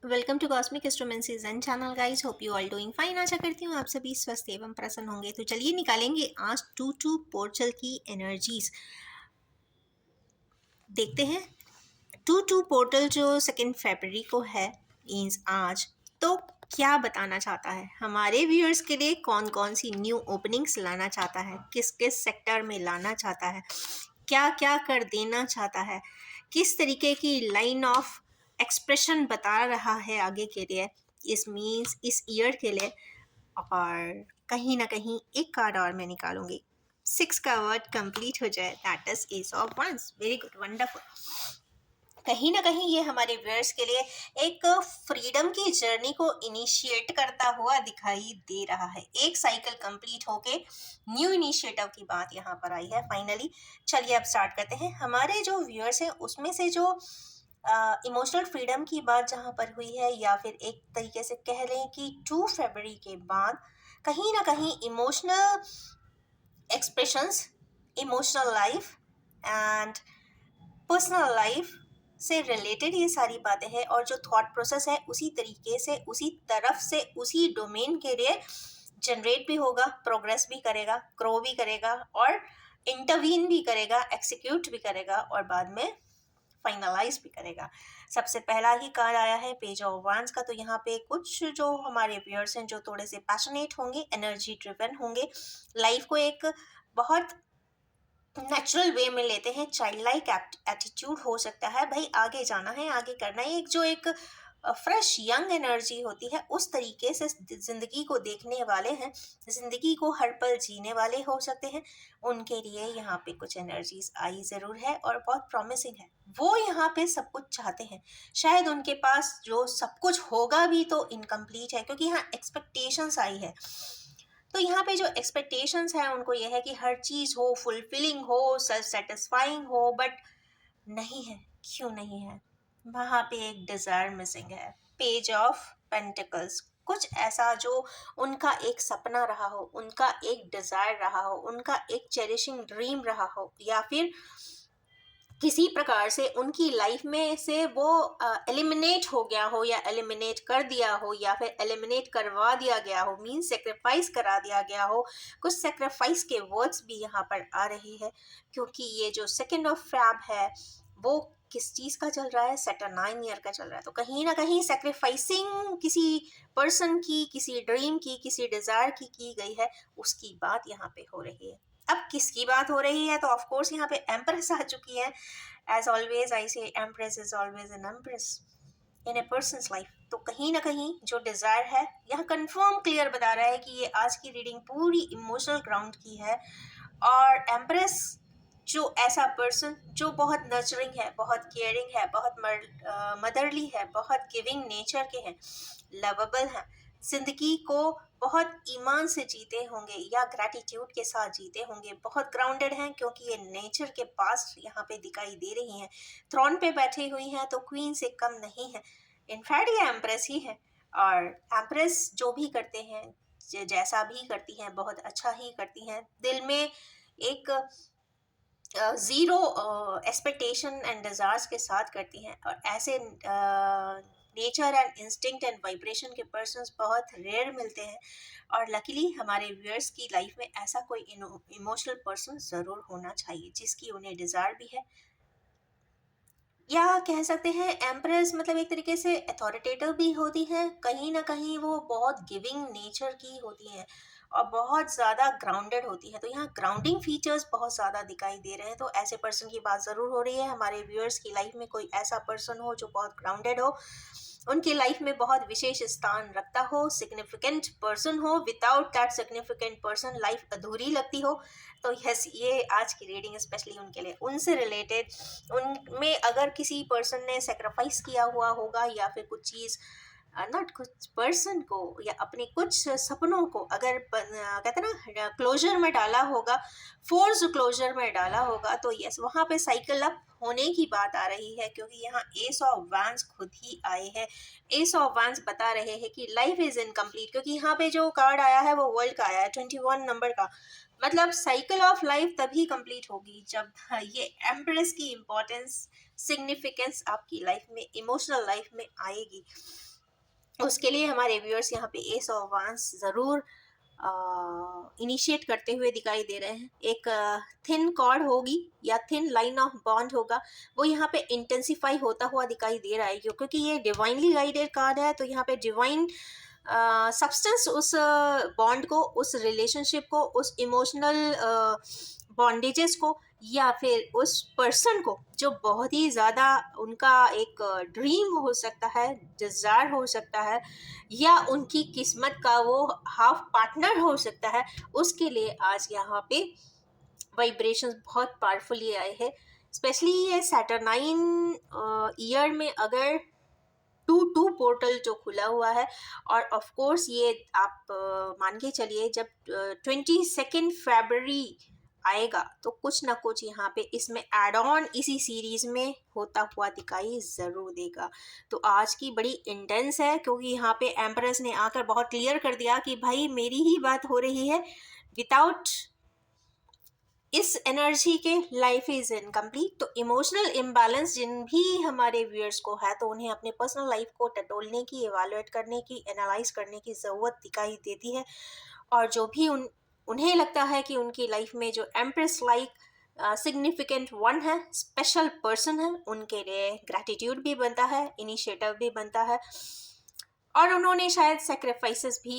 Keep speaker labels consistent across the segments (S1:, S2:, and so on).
S1: Welcome to Cosmic Astromancies and channel guys, hope you all doing fine. आशा करती हूँ आप सभी स्वस्थ एवं प्रसन्न होंगे। तो चलिए निकालेंगे आज 2-2 पोर्टल की एनर्जीज। देखते हैं 2-2 पोर्टल जो 2 फरवरी को है, मीन्स आज, तो क्या बताना चाहता है हमारे व्यूअर्स के लिए। कौन कौन सी न्यू ओपनिंग्स लाना चाहता है, किस किस सेक्टर में लाना चाहता है, क्या क्या कर देना चाहता है, किस तरीके की लाइन ऑफ एक्सप्रेशन बता रहा है आगे के लिए, इस मीन्स इस ईयर के लिए। और कहीं ना कहीं एक कार्ड और मैं निकालूंगी, 6 का वर्ड कंप्लीट हो जाए, that is as of once. Very good, wonderful. कहीं ना कहीं ये हमारे व्यूअर्स के लिए एक फ्रीडम की जर्नी को इनिशिएट करता हुआ दिखाई दे रहा है। एक साइकिल कंप्लीट होके न्यू इनिशिएटिव की बात यहाँ पर आई है फाइनली। चलिए अब स्टार्ट करते हैं। हमारे जो व्यूअर्स हैं उसमें से जो इमोशनल फ्रीडम की बात जहाँ पर हुई है, या फिर एक तरीके से कह लें कि 2 फरवरी के बाद कहीं ना कहीं emotional expressions, emotional life and personal life से रिलेटेड ये सारी बातें हैं। और जो थॉट प्रोसेस है उसी तरीके से, उसी तरफ से, उसी डोमेन के लिए जनरेट भी होगा, प्रोग्रेस भी करेगा, ग्रो भी करेगा और इंटरवीन भी करेगा, एक्सिक्यूट भी करेगा और बाद में फाइनलाइज भी करेगा। सबसे पहला ही कार्ड आया है पेज ऑफ वांड्स का। तो यहाँ पे कुछ जो हमारे व्यूअर्स हैं जो थोड़े से पैशनेट होंगे, एनर्जी ड्रिवन होंगे, लाइफ को एक बहुत नेचुरल वे में लेते हैं, चाइल्ड लाइक एटीट्यूड हो सकता है, भाई आगे जाना है, आगे करना है, एक जो एक फ्रेश यंग एनर्जी होती है उस तरीके से जिंदगी को देखने वाले हैं, जिंदगी को हर पल जीने वाले हो सकते हैं। उनके लिए यहाँ पे कुछ एनर्जीज आई ज़रूर है और बहुत प्रॉमिसिंग है। वो यहाँ पे सब कुछ चाहते हैं, शायद उनके पास जो सब कुछ होगा भी तो इनकम्प्लीट है, क्योंकि यहाँ एक्सपेक्टेशंस आई है। तो यहाँ पे जो एक्सपेक्टेशंस है उनको ये है कि हर चीज़ हो, फुलफिलिंग हो, सेल्फ सेटिस्फाइंग हो, बट नहीं है। क्यों नहीं है? वहाँ पे एक डिज़ायर मिसिंग है। पेज ऑफ पेंटिकल्स, कुछ ऐसा जो उनका एक सपना रहा हो, उनका एक डिज़ायर रहा हो, उनका एक चेरिशिंग ड्रीम रहा हो, या फिर किसी प्रकार से उनकी लाइफ में से वो एलिमिनेट हो गया हो, या एलिमिनेट कर दिया हो, या फिर एलिमिनेट करवा दिया गया हो, मीन्स सेक्रीफाइस करा दिया गया हो। कुछ सेक्रीफाइस के वर्ड्स भी यहाँ पर आ रहे हैं, क्योंकि ये जो 2 फरवरी है वो किस चीज़ का चल रहा है? सैटरनाइन ईयर का चल रहा है। तो कहीं ना कहीं सेक्रीफाइसिंग किसी पर्सन की, किसी ड्रीम की डिज़ायर की गई है, उसकी बात यहाँ पे हो रही है। अब किसकी बात हो रही है? तो ऑफ कोर्स यहाँ पे एम्प्रेस आ चुकी है। एज ऑलवेज आई से empress is always an empress in A persons life. तो कहीं ना कहीं जो डिज़ायर है यहाँ कंफर्म क्लियर बता रहा है कि ये आज की रीडिंग पूरी इमोशनल ग्राउंड की है। और एम्प्रेस जो ऐसा पर्सन जो बहुत नर्चरिंग है, बहुत केयरिंग है, बहुत मदरली है, बहुत गिविंग नेचर के हैं, लवेबल हैं, जिंदगी को बहुत ईमान से जीते होंगे या ग्रैटिट्यूड के साथ जीते होंगे, बहुत ग्राउंडेड हैं, क्योंकि ये नेचर के पास यहाँ पे दिखाई दे रही हैं। थ्रोन पे बैठी हुई हैं तो क्वीन से कम नहीं है, इनफैक्ट ये एम्प्रेस ही है। और एम्प्रेस जो भी करते हैं, जैसा भी करती हैं, बहुत अच्छा ही करती हैं। दिल में एक ज़ीरो एक्सपेक्टेशन एंड डिज़ायर्स के साथ करती हैं। और ऐसे nature and instinct and vibration के पर्सन्स बहुत रेयर मिलते हैं। और लकीली हमारे व्यूअर्स की लाइफ में ऐसा कोई इमोशनल पर्सन ज़रूर होना चाहिए जिसकी उन्हें डिज़ायर भी है। या कह सकते हैं एम्प्रेस मतलब एक तरीके से अथॉरिटेटिव भी होती है, कहीं ना कहीं वो बहुत गिविंग नेचर की होती हैं और बहुत ज़्यादा ग्राउंडेड होती है। तो यहाँ ग्राउंडिंग फीचर्स बहुत ज़्यादा दिखाई दे रहे हैं। तो ऐसे पर्सन की बात ज़रूर हो रही है। हमारे व्यूअर्स की लाइफ में कोई ऐसा पर्सन हो जो बहुत ग्राउंडेड हो, उनकी लाइफ में बहुत विशेष स्थान रखता हो, सिग्निफिकेंट पर्सन हो। Without that significant person life अधूरी लगती हो। तो यस, ये आज की रीडिंग स्पेशली उनके लिए, उनसे रिलेटेड, उनमें अगर किसी पर्सन ने सेक्रीफाइस किया हुआ होगा या फिर कुछ चीज़, नॉट कुछ पर्सन को, या अपने कुछ सपनों को अगर कहते ना क्लोजर में डाला होगा, फोर्स क्लोजर में डाला होगा, तो यस वहाँ पे साइकिल अप होने की बात आ रही है। क्योंकि यहाँ एस ऑफ वैंस खुद ही आए हैं। एस ऑफ वैंस बता रहे हैं कि लाइफ इज इनकम्प्लीट, क्योंकि यहाँ पे जो कार्ड आया है वो वर्ल्ड का आया है, 21 नंबर का। मतलब साइकिल ऑफ लाइफ तभी कंप्लीट होगी जब ये एम्प्रेस की इम्पोर्टेंस, सिग्निफिकेंस आपकी लाइफ में, इमोशनल लाइफ में आएगी। उसके लिए हमारे व्यूअर्स यहाँ पे एस ऑफ वांस ज़रूर इनिशिएट करते हुए दिखाई दे रहे हैं। एक थिन कॉर्ड होगी या थिन लाइन ऑफ बॉन्ड होगा, वो यहाँ पे इंटेंसिफाई होता हुआ दिखाई दे रहा है, क्योंकि ये डिवाइनली गाइडेड कार्ड है। तो यहाँ पे डिवाइन सब्सटेंस उस बॉन्ड को, उस रिलेशनशिप को, उस इमोशनल बॉन्डेजेस को, या फिर उस पर्सन को जो बहुत ही ज़्यादा उनका एक ड्रीम हो सकता है, डिज़ायर हो सकता है, या उनकी किस्मत का वो हाफ पार्टनर हो सकता है, उसके लिए आज यहाँ पे वाइब्रेशंस बहुत पावरफुली आए हैं। स्पेशली ये सैटरनाइन ईयर में अगर 2-2 पोर्टल जो खुला हुआ है, और ऑफ कोर्स ये आप मान के चलिए जब 22 फरवरी आएगा तो कुछ ना कुछ यहाँ पे इसमें एड ऑन इसी सीरीज में होता हुआ दिखाई ज़रूर देगा। तो आज की बड़ी इंटेंस है, क्योंकि यहाँ पे एम्प्रेस ने आकर बहुत क्लियर कर दिया कि भाई मेरी ही बात हो रही है, विदाउट इस एनर्जी के लाइफ इज इनकम्प्लीट। तो इमोशनल इम्बैलेंस जिन भी हमारे व्यूअर्स को है, तो उन्हें अपने पर्सनल लाइफ को टटोलने की, एवेलुएट करने की, एनालाइज करने की ज़रूरत दिखाई देती है। और जो भी उन्हें लगता है कि उनकी लाइफ में जो एम्प्रेस लाइक सिग्निफिकेंट वन है, स्पेशल पर्सन है, उनके लिए ग्रैटिट्यूड भी बनता है, इनिशिएटिव भी बनता है, और उन्होंने शायद सेक्रीफाइसेस भी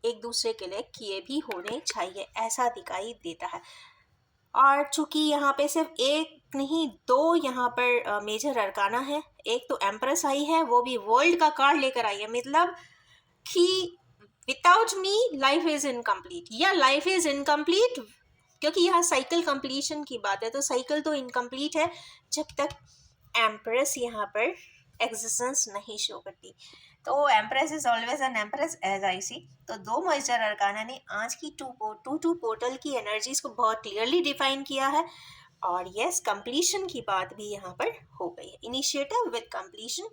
S1: एक दूसरे के लिए किए भी होने चाहिए, ऐसा दिखाई देता है। और चूंकि यहाँ पे सिर्फ एक नहीं, दो यहाँ पर मेजर अरकाना है। एक तो एम्प्रेस आई है, वो भी वर्ल्ड का कार्ड लेकर आई है, मतलब कि without me life is incomplete, या लाइफ इज इनकम्प्लीट, क्योंकि यहाँ साइकिल कंप्लीशन की बात है, तो साइकिल तो इनकम्प्लीट है जब तक एम्प्रेस यहाँ पर एग्जिस्टेंस नहीं शो करती। तो empress is always an empress as I see. तो दो मेजर अरकाना ने आज की टू पोर्टल की एनर्जीज को बहुत क्लियरली डिफाइन किया है। और यस, कंप्लीशन की बात भी यहाँ पर हो गई है, initiative with completion.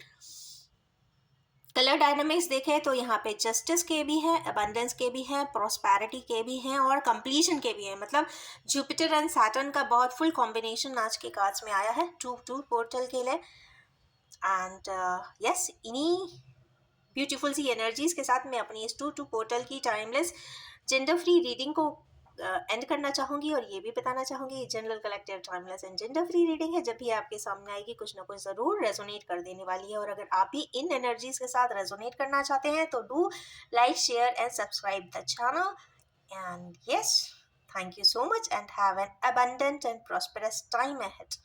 S1: Colour dynamics देखें तो यहाँ पे जस्टिस के भी हैं, अबंडेंस के भी हैं, प्रोस्पैरिटी के भी हैं, और कंप्लीशन के भी हैं। मतलब जुपिटर एंड सैटर्न का बहुत फुल कॉम्बिनेशन आज के कार्ड्स में आया है टू पोर्टल के लिए। एंड यस, इन्हीं ब्यूटीफुल सी एनर्जीज के साथ मैं अपनी इस टू पोर्टल की टाइमलेस जेंडर फ्री रीडिंग को एंड करना चाहूँगी, और ये भी बताना चाहूँगी general collective timeless and gender free reading है। जब भी आपके सामने आएगी कुछ ना कुछ ज़रूर रेजोनेट कर देने वाली है। और अगर आप भी इन एनर्जीज के साथ रेजोनेट करना चाहते हैं तो do like, share and subscribe the channel. And yes, thank you so much and have an abundant and prosperous time ahead.